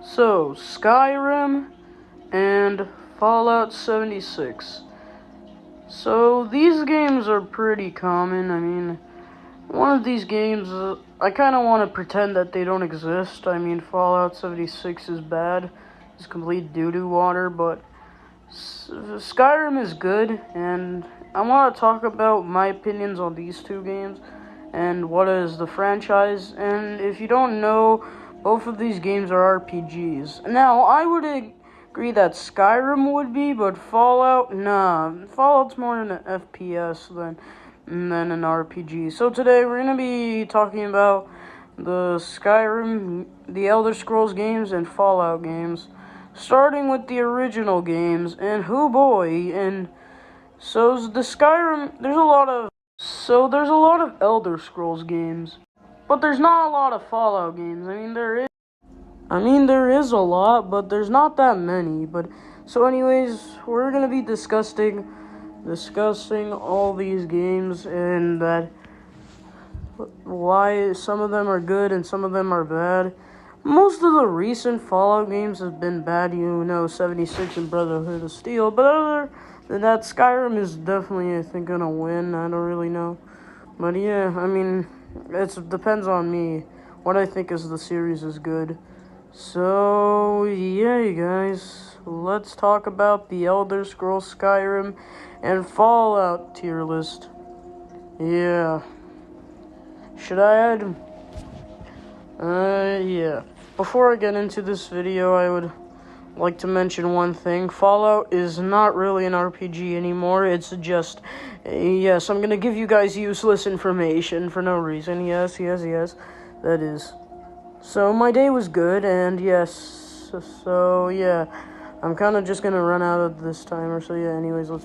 So, Skyrim and Fallout 76. So, these games are pretty common. I mean, one of these games, I kind of want to pretend that they don't exist. I mean, Fallout 76 is bad. It's complete doo-doo water, but Skyrim is good, and I want to talk about my opinions on these two games and what is the franchise. And if you don't know, both of these games are RPGs. Now, I would agree that Skyrim would be, but Fallout, nah. Fallout's more an FPS than an RPG. So today we're going to be talking about the Skyrim, the Elder Scrolls games, and Fallout games. Starting with the original games, and oh boy, and so the Skyrim, there's a lot of Elder Scrolls games, but there's not a lot of Fallout games. I mean there is a lot, but there's not that many. But so anyways, we're gonna be discussing all these games and that why some of them are good and some of them are bad. Most of the recent Fallout games have been bad, 76 and Brotherhood of Steel. But other than that, Skyrim is definitely, I think, gonna win. I don't really know. But yeah, I mean, it depends on me. What I think is the series is good. So, yeah, you guys, let's talk about the Elder Scrolls Skyrim and Fallout tier list. Yeah. Should I add? Yeah. Before I get into this video, I would like to mention one thing. Fallout is not really an RPG anymore. It's just, yes, I'm gonna give you guys useless information for no reason. Yes, that is. So, my day was good, and yes, so, yeah. I'm kind of just gonna run out of this timer, so yeah, anyways, let's...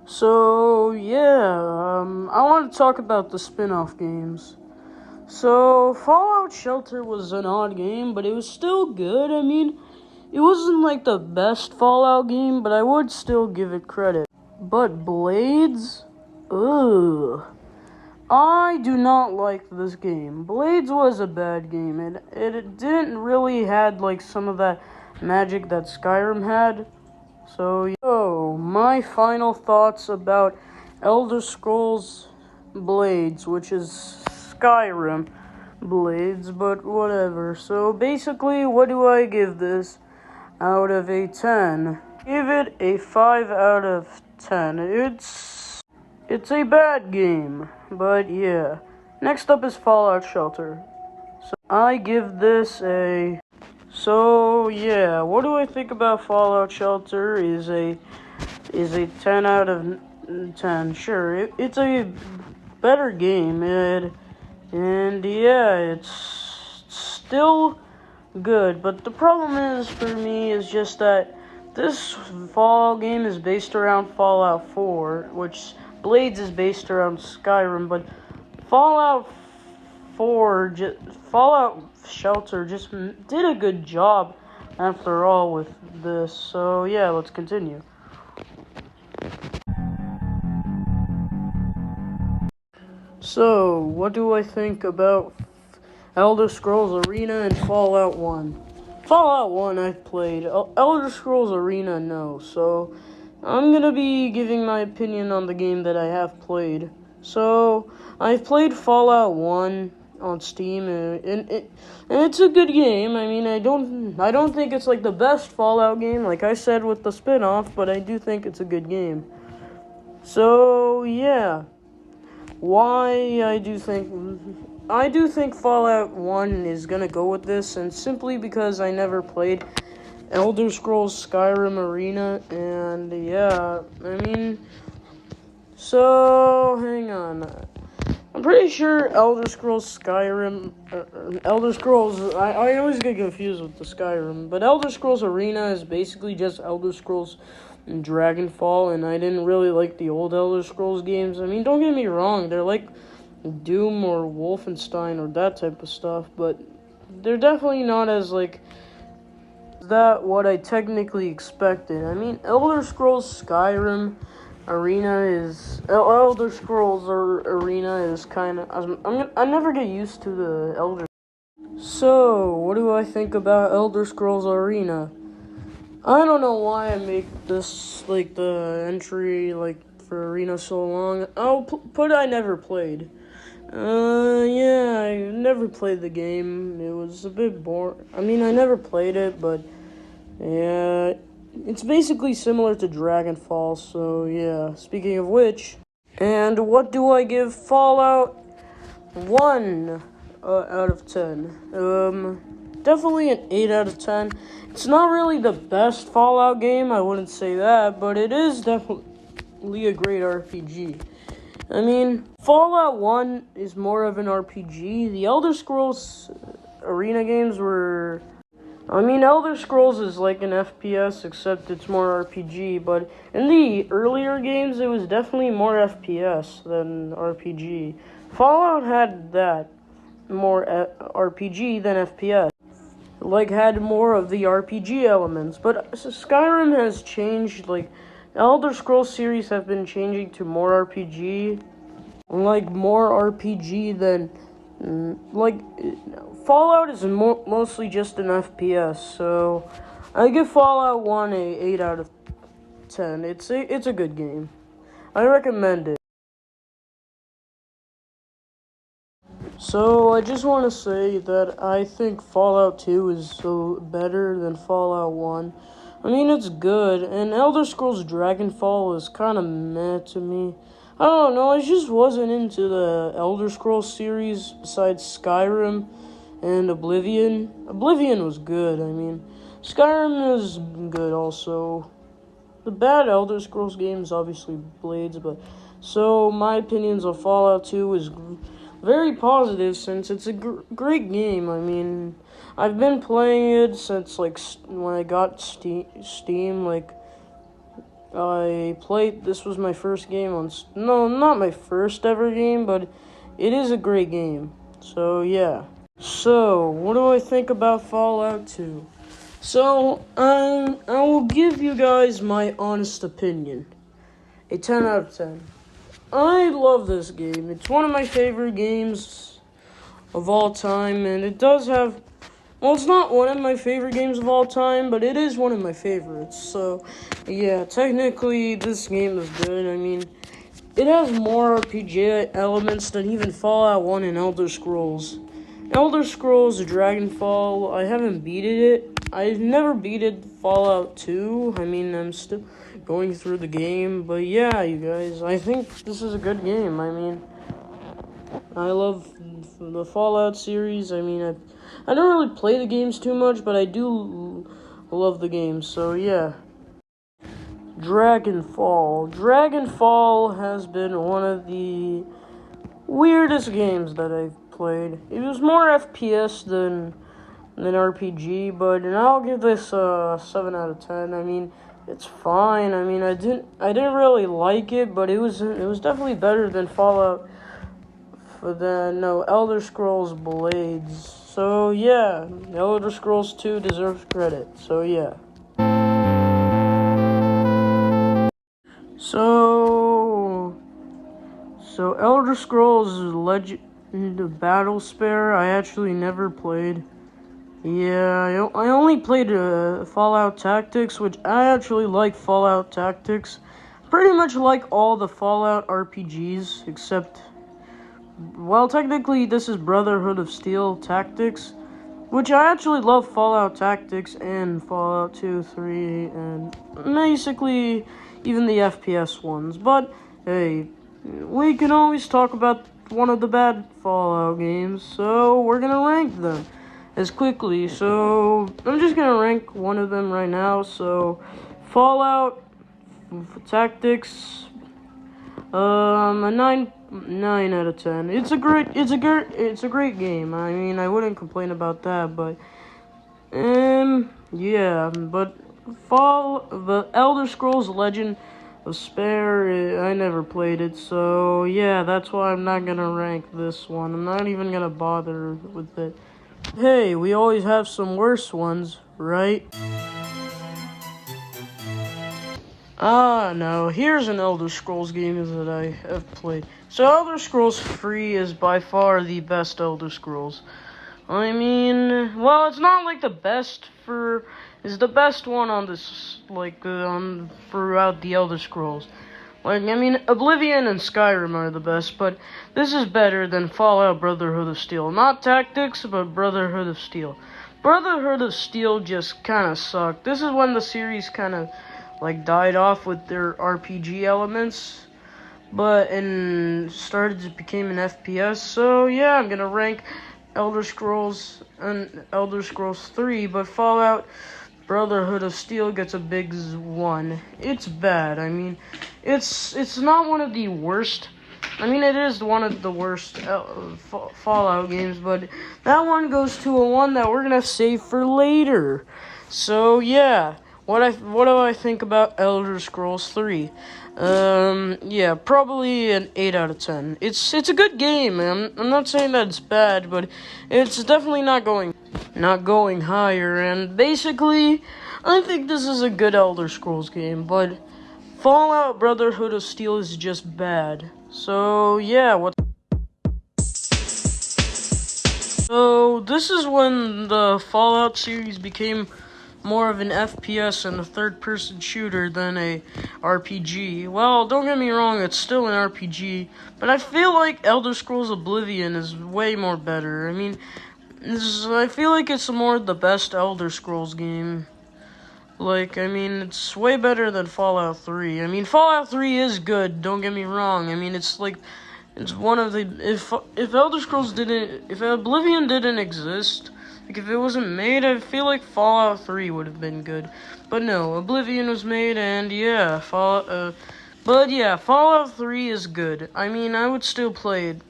So, yeah, I want to talk about the spin-off games. So, Fallout Shelter was an odd game, but it was still good. I mean, it wasn't like the best Fallout game, but I would still give it credit. But Blades? Ugh. I do not like this game. Blades was a bad game. It didn't really had, like, some of that magic that Skyrim had. So, my final thoughts about Elder Scrolls Blades, which is Skyrim Blades, but whatever. So, basically, what do I give this out of a 10? Give it a 5 out of 10. It's a bad game, but yeah. Next up is Fallout Shelter. So, I give this a... So, yeah, what do I think about Fallout Shelter is a 10 out of 10. Sure, it's a better game, and yeah, it's still good. But the problem is, for me, is just that this Fallout game is based around Fallout 4, which Blades is based around Skyrim, but Fallout Shelter just did a good job after all with this. So yeah, let's continue. So, what do I think about Elder Scrolls Arena and Fallout 1? Fallout 1 I've played. Elder Scrolls Arena, no. So, I'm gonna be giving my opinion on the game that I have played. So, I've played Fallout 1 on Steam, and it's a good game. I mean, I don't think it's like the best Fallout game, like I said with the spin-off, but I do think it's a good game. So, yeah. Why I do think Fallout 1 is gonna go with this, and simply because I never played Elder Scrolls Skyrim Arena, and yeah, I mean, so, hang on. I'm pretty sure Elder Scrolls Skyrim, Elder Scrolls, I always get confused with the Skyrim, but Elder Scrolls Arena is basically just Elder Scrolls Dragonfall, and I didn't really like the old Elder Scrolls games. I mean, don't get me wrong, they're like Doom or Wolfenstein or that type of stuff, but they're definitely not as, like, that what I technically expected. I mean, Elder Scrolls Skyrim Arena is Elder Scrolls Arena is kind of I never get used to the Elder. So, what do I think about Elder Scrolls Arena? I don't know why I make this, like, the entry, like, for Arena so long. I'll put I never played. Yeah, I never played the game. It was a bit boring. I mean, I never played it, but, yeah, it's basically similar to Dragonfall, so, yeah. Speaking of which, and what do I give Fallout 1 out of 10? Definitely an 8 out of 10. It's not really the best Fallout game, I wouldn't say that, but it is definitely a great RPG. I mean, Fallout 1 is more of an RPG. The Elder Scrolls Arena games were... I mean, Elder Scrolls is like an FPS, except it's more RPG, but in the earlier games, it was definitely more FPS than RPG. Fallout had that, more RPG than FPS. Like, had more of the RPG elements, but Skyrim has changed, like, Elder Scrolls series have been changing to more RPG, like, more RPG than, like, Fallout is mostly just an FPS, so I give Fallout 1 a 8 out of 10. It's a good game. I recommend it. So, I just want to say that I think Fallout 2 is so better than Fallout 1. I mean, it's good, and Elder Scrolls Dragonfall is kind of meh to me. I don't know, I just wasn't into the Elder Scrolls series besides Skyrim and Oblivion. Oblivion was good, I mean. Skyrim is good also. The bad Elder Scrolls games, obviously Blades, but... So, my opinions on Fallout 2 is very positive since it's a great game. I mean, I've been playing it since, like, when I got Steam, like, this was my first game on, no, not my first ever game, but it is a great game. So, yeah. So, what do I think about Fallout 2? So, I will give you guys my honest opinion. A 10 out of 10. I love this game. It's one of my favorite games of all time, and it does have... Well, it's not one of my favorite games of all time, but it is one of my favorites. So, yeah, technically, this game is good. I mean, it has more RPG elements than even Fallout 1 and Elder Scrolls. Elder Scrolls Dragonfall, I haven't beaten it. I've never beaten Fallout 2. I mean, I'm still going through the game. But yeah, you guys, I think this is a good game. I mean, I love the Fallout series. I mean, I don't really play the games too much, but I do love the games. So yeah. Dragonfall. Dragonfall has been one of the weirdest games that I've played. It was more FPS than RPG, but I'll give this a 7 out of 10. I mean, it's fine. I mean, I didn't really like it, but it was definitely better than Elder Scrolls Blades. So yeah, Elder Scrolls 2 deserves credit. So yeah. So Elder Scrolls Legend of Battle Spare, I actually never played. Yeah, I only played Fallout Tactics, which I actually like Fallout Tactics. Pretty much like all the Fallout RPGs, except, well, technically this is Brotherhood of Steel Tactics, which I actually love Fallout Tactics and Fallout 2, 3, and basically even the FPS ones. But, hey, we can always talk about one of the bad Fallout games, so we're gonna rank them as quickly. So I'm just gonna rank one of them right now. So Fallout Tactics, a 9 out of 10. It's a great game. I mean, I wouldn't complain about that, but yeah, but the Elder Scrolls Legend of Spare, I never played it, so yeah, that's why I'm not gonna rank this one. I'm not even gonna bother with it. Hey, we always have some worse ones, right? No, here's an Elder Scrolls game that I have played. So Elder Scrolls 3 is by far the best Elder Scrolls. I mean, well, it's not like the best for. It's the best one on this, like, on throughout the Elder Scrolls. Like, I mean, Oblivion and Skyrim are the best, but this is better than Fallout Brotherhood of Steel. Not Tactics, but Brotherhood of Steel. Brotherhood of Steel just kind of sucked. This is when the series kind of, like, died off with their RPG elements, and started to become an FPS. So, yeah, I'm gonna rank Elder Scrolls and Elder Scrolls 3, but Fallout Brotherhood of Steel gets a big 1. It's bad. I mean, it's not one of the worst. I mean, it is one of the worst Fallout games, but that one goes to a 1 that we're gonna save for later. So yeah, what do I think about Elder Scrolls 3? Yeah, probably an 8 out of 10. It's a good game. I'm not saying that it's bad, but it's definitely not going higher. And basically, I think this is a good Elder Scrolls game, but Fallout Brotherhood of Steel is just bad. So yeah, So this is when the Fallout series became more of an FPS and a third-person shooter than a RPG. Well, don't get me wrong, it's still an RPG, but I feel like Elder Scrolls Oblivion is way more better. I mean, I feel like it's more the best Elder Scrolls game. Like, I mean, it's way better than Fallout 3. I mean, Fallout 3 is good, don't get me wrong. I mean, it's one of the, if Elder Scrolls if Oblivion didn't exist, like, if it wasn't made, I feel like Fallout 3 would have been good. But no, Oblivion was made, and yeah, Fallout 3 is good. I mean, I would still play it.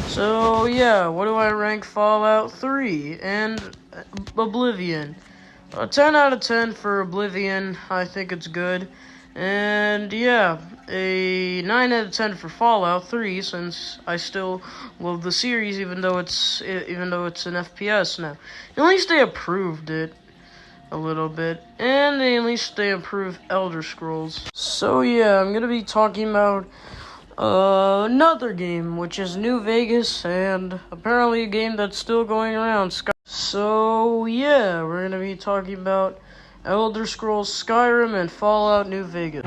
So yeah, what do I rank Fallout 3 and Oblivion? A 10 out of 10 for Oblivion. I think it's good. And yeah, a 9 out of 10 for Fallout 3, since I still love the series, even though it's an FPS now. At least they improved it a little bit, and at least they improved Elder Scrolls. So yeah, I'm gonna be talking about another game, which is New Vegas, and apparently a game that's still going around. So yeah, we're gonna be talking about Elder Scrolls Skyrim and Fallout New Vegas.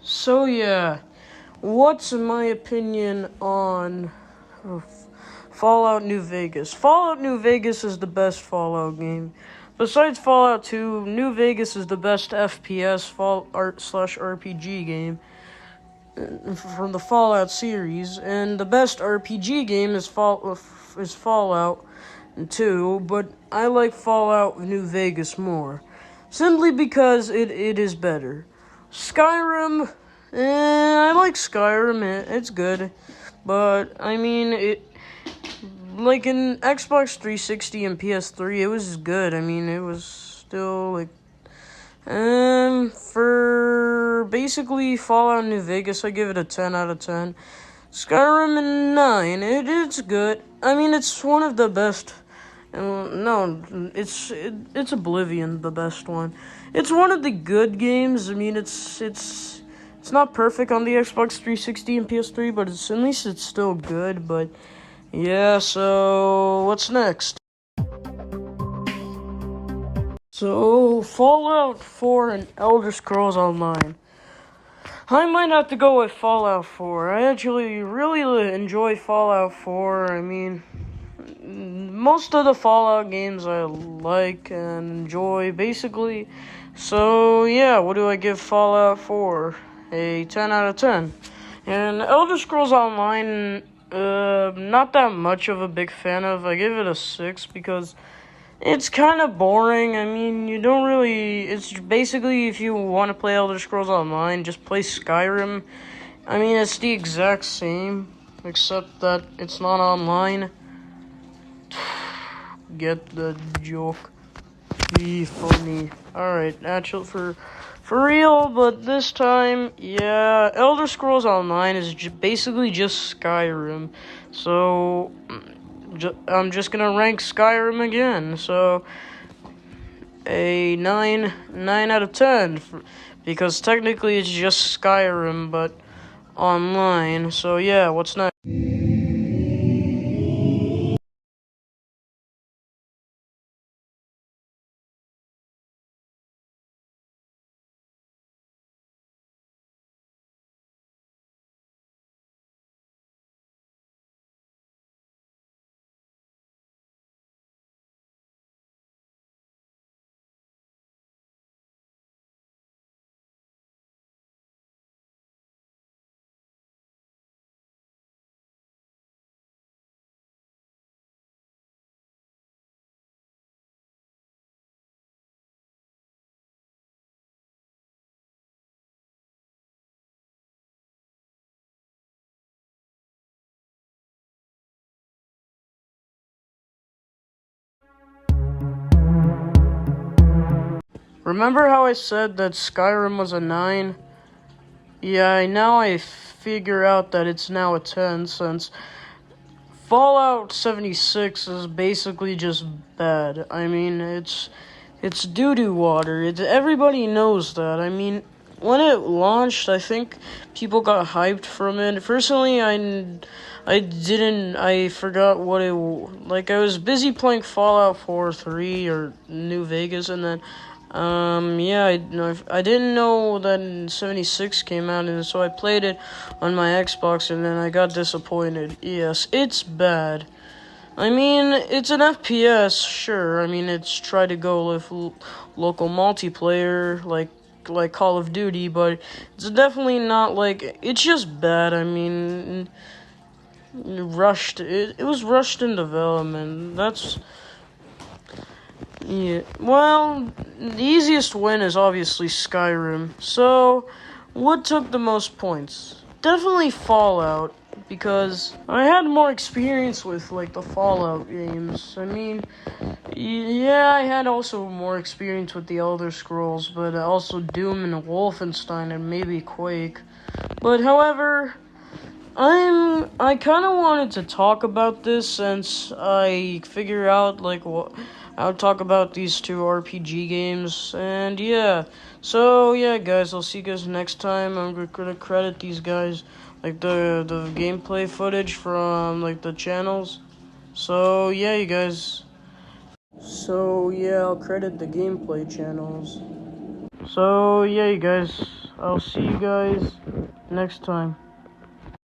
So yeah, what's my opinion on Fallout New Vegas? Fallout New Vegas is the best Fallout game. Besides Fallout 2, New Vegas is the best FPS /RPG game from the Fallout series, and the best RPG game is Fallout 2, but I like Fallout New Vegas more, simply because it is better. Skyrim, I like Skyrim, it's good, but I mean, like in Xbox 360 and PS3, it was good. I mean, it was still like, for basically Fallout New Vegas, I give it a 10 out of 10. Skyrim, a 9. It's good. I mean, it's one of the best. No, it's Oblivion, the best one. It's one of the good games. I mean, it's not perfect on the Xbox 360 and PS3, but at least it's still good. But yeah, so what's next? So, Fallout 4 and Elder Scrolls Online. I might have to go with Fallout 4. I actually really enjoy Fallout 4. I mean, most of the Fallout games I like and enjoy, basically. So, yeah, what do I give Fallout 4? A 10 out of 10. And Elder Scrolls Online, not that much of a big fan of. I give it a 6 because it's kind of boring. I mean, you don't really... It's basically, if you want to play Elder Scrolls Online, just play Skyrim. I mean, it's the exact same, except that it's not online. Get the joke. Be funny. Alright, actually, for real, but this time, yeah, Elder Scrolls Online is basically just Skyrim. So I'm just gonna rank Skyrim again. So a 9 out of 10. because technically it's just Skyrim, but online. So yeah, what's next? Remember how I said that Skyrim was a 9? Yeah, now I figure out that it's now a 10, since Fallout 76 is basically just bad. I mean, it's doo-doo water. Everybody knows that. I mean, when it launched, I think people got hyped from it. Personally, I forgot what it, like, I was busy playing Fallout 4, 3, or New Vegas, and then, yeah, I didn't know that 76 came out, and so I played it on my Xbox, and then I got disappointed. Yes, it's bad. I mean, it's an FPS, sure. I mean, it's try to go with local multiplayer, like Call of Duty, but it's definitely not like, it's just bad. I mean, it was rushed in development. That's, yeah. Well, the easiest win is obviously Skyrim. So, what took the most points? Definitely Fallout, because I had more experience with, like, the Fallout games. I mean, yeah, I had also more experience with the Elder Scrolls, but also Doom and Wolfenstein and maybe Quake. But however, I kind of wanted to talk about this since I figure out, like, what I'll talk about these two RPG games, and yeah. So yeah, guys, I'll see you guys next time. I'm gonna credit these guys, like the gameplay footage from, like, the channels. So yeah, you guys. So yeah, I'll credit the gameplay channels. So yeah, you guys. I'll see you guys next time.